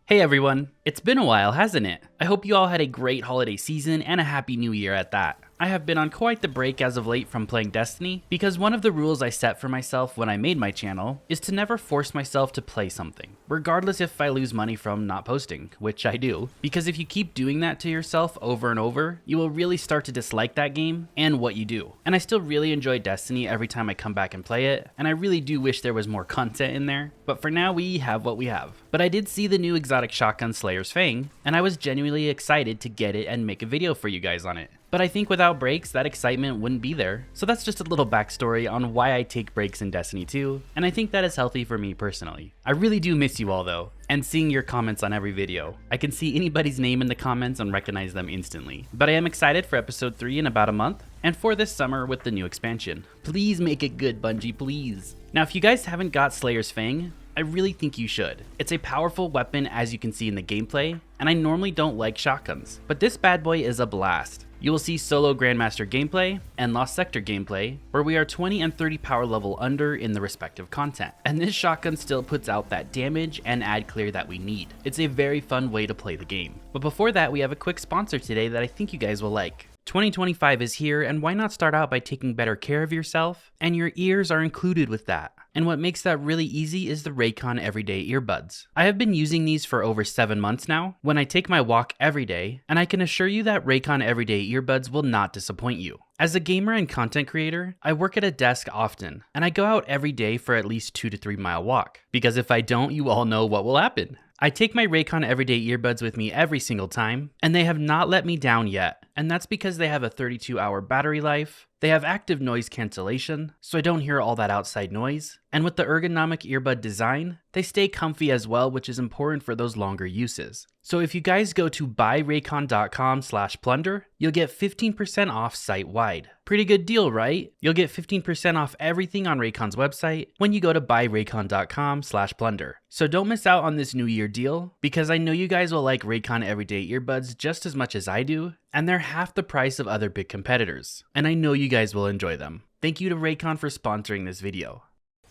Hey everyone, it's been a while, hasn't it? I hope you all had a great holiday season and a happy new year at that. I have been on quite the break as of late from playing Destiny, because one of the rules I set for myself when I made my channel is to never force myself to play something, regardless if I lose money from not posting, which I do, because if you keep doing that to yourself over and over, you will really start to dislike that game and what you do. And I still really enjoy Destiny every time I come back and play it, and I really do wish there was more content in there, but for now we have what we have. But I did see the new exotic shotgun Slayers Fang, and I was genuinely excited to get it and make a video for you guys on it. But I think without breaks, that excitement wouldn't be there. So that's just a little backstory on why I take breaks in Destiny 2, and I think that is healthy for me personally. I really do miss you all though, and seeing your comments on every video. I can see anybody's name in the comments and recognize them instantly. But I am excited for episode 3 in about a month, and for this summer with the new expansion. Please make it good, Bungie, please. Now if you guys haven't got Slayers Fang, I really think you should. It's a powerful weapon as you can see in the gameplay, and I normally don't like shotguns, but this bad boy is a blast. You will see solo grandmaster gameplay and lost sector gameplay, where we are 20 and 30 power level under in the respective content. And this shotgun still puts out that damage and ad clear that we need. It's a very fun way to play the game. But before that, we have a quick sponsor today that I think you guys will like. 2025 is here, and why not start out by taking better care of yourself? And your ears are included with that. And what makes that really easy is the Raycon Everyday Earbuds. I have been using these for over 7 months now when I take my walk every day, and I can assure you that Raycon Everyday Earbuds will not disappoint you. As a gamer and content creator, I work at a desk often, and I go out every day for at least 2 to 3 mile walk, because if I don't, you all know what will happen. I take my Raycon Everyday Earbuds with me every single time, and they have not let me down yet. And that's because they have a 32-hour battery life, they have active noise cancellation, so I don't hear all that outside noise, and with the ergonomic earbud design, they stay comfy as well, which is important for those longer uses. So if you guys go to buyraycon.com/plunder, you'll get 15% off site-wide. Pretty good deal, right? You'll get 15% off everything on Raycon's website when you go to buyraycon.com/plunder. So don't miss out on this new year deal, because I know you guys will like Raycon Everyday Earbuds just as much as I do, and they're half the price of other big competitors, and I know you guys will enjoy them. Thank you to Raycon for sponsoring this video.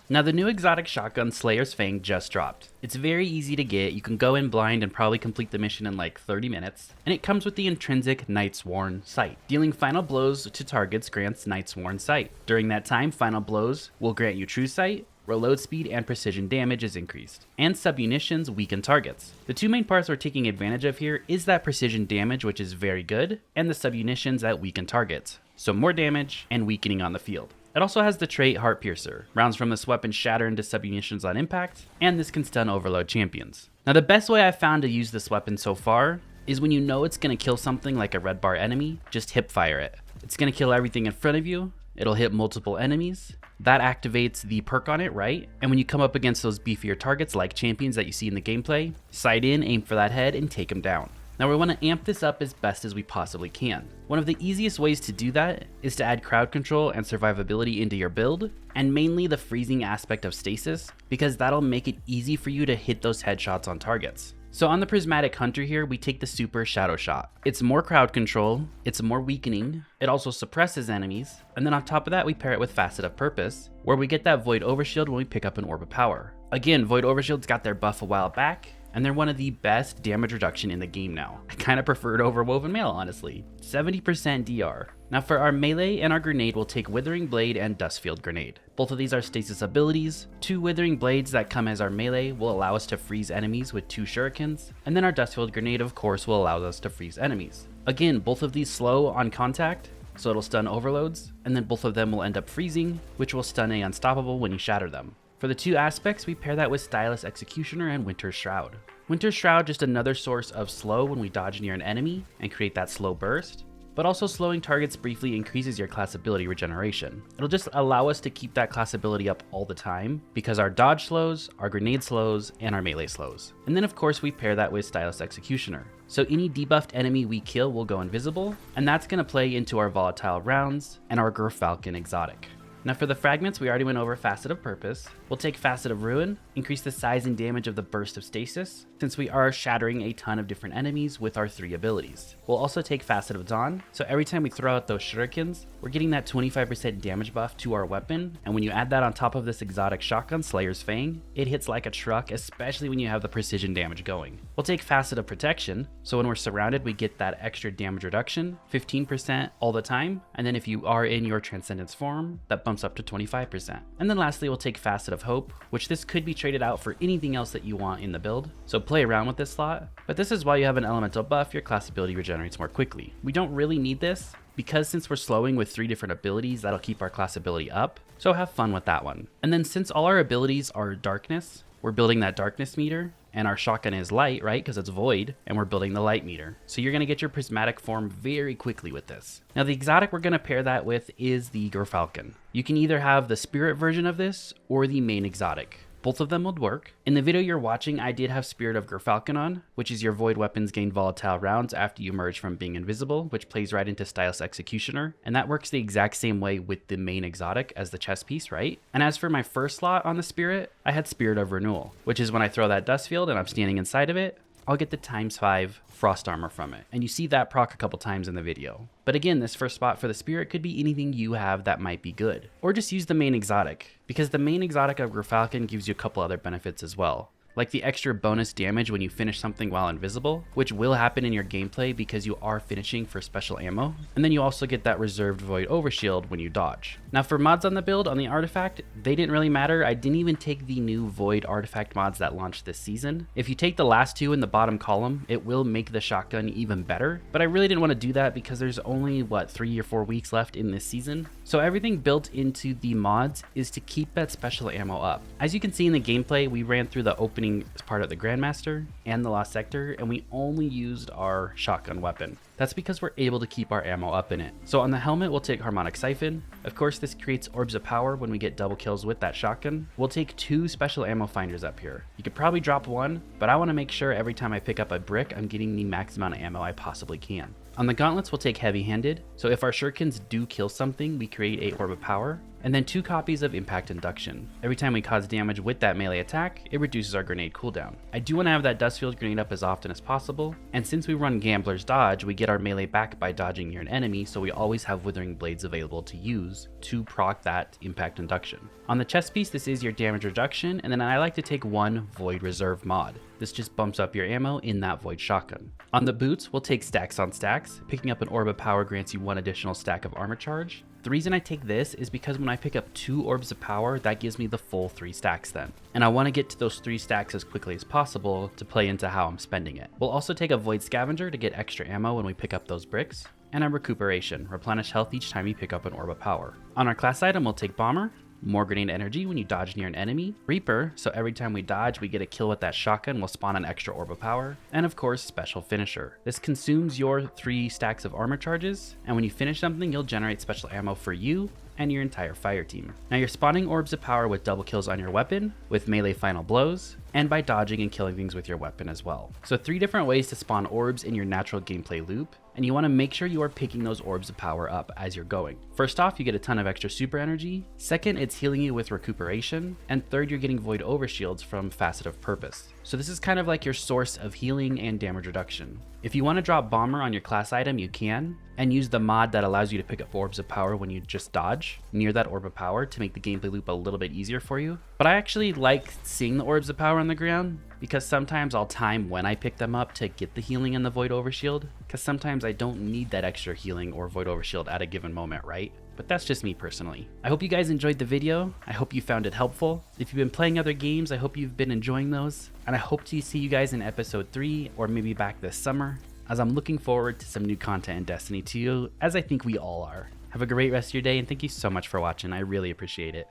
Now the new exotic shotgun Slayers Fang just dropped. It's very easy to get, you can go in blind and probably complete the mission in like 30 minutes, and it comes with the intrinsic Night's Worn sight. Dealing final blows to targets grants Night's Worn sight. During that time, final blows will grant you true sight, reload speed and precision damage is increased, and submunitions weaken targets. The two main parts we're taking advantage of here is that precision damage, which is very good, and the submunitions that weaken targets. So more damage and weakening on the field. It also has the trait Heart Piercer. Rounds from this weapon shatter into submunitions on impact, and this can stun overload champions. Now the best way I've found to use this weapon so far is when you know it's going to kill something like a red bar enemy, just hip fire it. It's going to kill everything in front of you, it'll hit multiple enemies, that activates the perk on it, right? And when you come up against those beefier targets like champions that you see in the gameplay, sight in, aim for that head, and take them down. Now we want to amp this up as best as we possibly can. One of the easiest ways to do that is to add crowd control and survivability into your build, and mainly the freezing aspect of stasis, because that'll make it easy for you to hit those headshots on targets. So on the Prismatic Hunter here, we take the Super Shadow Shot. It's more crowd control, it's more weakening, it also suppresses enemies, and then on top of that we pair it with Facet of Purpose, where we get that Void Overshield when we pick up an Orb of Power. Again, Void Overshield's got their buff a while back, and they're one of the best damage reduction in the game now. I kind of prefer it over Woven Mail, honestly. 70% DR. Now for our melee and our grenade, we'll take Withering Blade and Dustfield Grenade. Both of these are stasis abilities. 2 Withering Blades that come as our melee will allow us to freeze enemies with 2 shurikens, and then our Dustfield Grenade of course will allow us to freeze enemies. Again, both of these slow on contact, so it'll stun overloads, and then both of them will end up freezing, which will stun a Unstoppable when you shatter them. For the 2 aspects, we pair that with Stylus Executioner and Winter's Shroud. Winter's Shroud, just another source of slow when we dodge near an enemy and create that slow burst, but also slowing targets briefly increases your class ability regeneration. It'll just allow us to keep that class ability up all the time because our dodge slows, our grenade slows, and our melee slows. And then of course we pair that with Stylus Executioner. So any debuffed enemy we kill will go invisible, and that's going to play into our volatile rounds and our Gerfalcon exotic. Now for the fragments, we already went over Facet of Purpose, we'll take Facet of Ruin, increase the size and damage of the Burst of Stasis, since we are shattering a ton of different enemies with our 3 abilities. We'll also take Facet of Dawn, so every time we throw out those shurikens, we're getting that 25% damage buff to our weapon, and when you add that on top of this exotic shotgun, Slayers Fang, it hits like a truck, especially when you have the precision damage going. We'll take Facet of Protection, so when we're surrounded, we get that extra damage reduction, 15% all the time, and then if you are in your Transcendence form, that bumps up to 25%. And then lastly, we'll take Facet of Hope, which this could be traded out for anything else that you want in the build, so play around with this slot, but this is why you have an elemental buff, your class ability regenerates more quickly. We don't really need this, because since we're slowing with 3 different abilities, that'll keep our class ability up, so have fun with that one. And then since all our abilities are darkness, we're building that darkness meter, and our shotgun is light, right, because it's void, and we're building the light meter. So you're gonna get your prismatic form very quickly with this. Now the exotic we're gonna pair that with is the Gerfalcon. You can either have the spirit version of this, or the main exotic. Both of them would work. In the video you're watching, I did have Spirit of Gerfalcon on, which is your void weapons gain volatile rounds after you merge from being invisible, which plays right into Stylus Executioner, and that works the exact same way with the main exotic as the chest piece, right? And as for my first slot on the Spirit, I had Spirit of Renewal, which is when I throw that dust field and I'm standing inside of it, I'll get the ×5 frost armor from it. And you see that proc a couple times in the video. But again, this first spot for the spirit could be anything you have that might be good. Or just use the main exotic, because the main exotic of Gerfalcon gives you a couple other benefits as well. Like the extra bonus damage when you finish something while invisible, which will happen in your gameplay because you are finishing for special ammo. And then you also get that reserved void overshield when you dodge. Now for mods on the build, on the artifact, they didn't really matter. I didn't even take the new void artifact mods that launched this season. If you take the last 2 in the bottom column, it will make the shotgun even better. But I really didn't want to do that because there's only, 3 or 4 weeks left in this season. So everything built into the mods is to keep that special ammo up. As you can see in the gameplay, we ran through the opening as part of the Grandmaster and the Lost Sector, and we only used our shotgun weapon. That's because we're able to keep our ammo up in it. So on the helmet, we'll take Harmonic Siphon. Of course, this creates orbs of power when we get double kills with that shotgun. We'll take 2 special ammo finders up here. You could probably drop 1, but I want to make sure every time I pick up a brick, I'm getting the max amount of ammo I possibly can. On the gauntlets, we'll take heavy-handed, so if our shurikens do kill something, we create a orb of power, and then 2 copies of impact induction. Every time we cause damage with that melee attack, it reduces our grenade cooldown. I do want to have that dust field grenade up as often as possible, and since we run Gambler's Dodge, we get our melee back by dodging near an enemy, so we always have Withering Blades available to use to proc that impact induction. On the chest piece, this is your damage reduction, and then I like to take 1 Void Reserve mod. This just bumps up your ammo in that Void shotgun. On the boots, we'll take stacks on stacks. Picking up an Orb of Power grants you 1 additional stack of armor charge. The reason I take this is because when I pick up 2 orbs of power, that gives me the full 3 stacks then. And I want to get to those 3 stacks as quickly as possible to play into how I'm spending it. We'll also take a Void Scavenger to get extra ammo when we pick up those bricks. And a Recuperation, replenish health each time you pick up an Orb of Power. On our class item, we'll take Bomber. More grenade energy when you dodge near an enemy. Reaper, so every time we dodge, we get a kill with that shotgun, we'll spawn an extra orb of power. And of course, Special Finisher. This consumes your 3 stacks of armor charges, and when you finish something, you'll generate special ammo for you and your entire fire team. Now you're spawning orbs of power with double kills on your weapon, with melee final blows, and by dodging and killing things with your weapon as well. So 3 different ways to spawn orbs in your natural gameplay loop, and you want to make sure you are picking those orbs of power up as you're going. First off, you get a ton of extra super energy. Second, it's healing you with recuperation. And third, you're getting void overshields from Facet of Purpose. So this is kind of like your source of healing and damage reduction. If you want to drop Bomber on your class item, you can, and use the mod that allows you to pick up orbs of power when you just dodge near that orb of power to make the gameplay loop a little bit easier for you. But I actually like seeing the orbs of power on the ground, because sometimes I'll time when I pick them up to get the healing and the void overshield, because sometimes I don't need that extra healing or void overshield at a given moment, right? But that's just me personally. I hope you guys enjoyed the video. I hope you found it helpful. If you've been playing other games, I hope you've been enjoying those. And I hope to see you guys in episode 3 or maybe back this summer, as I'm looking forward to some new content in Destiny 2, as I think we all are. Have a great rest of your day, and thank you so much for watching. I really appreciate it.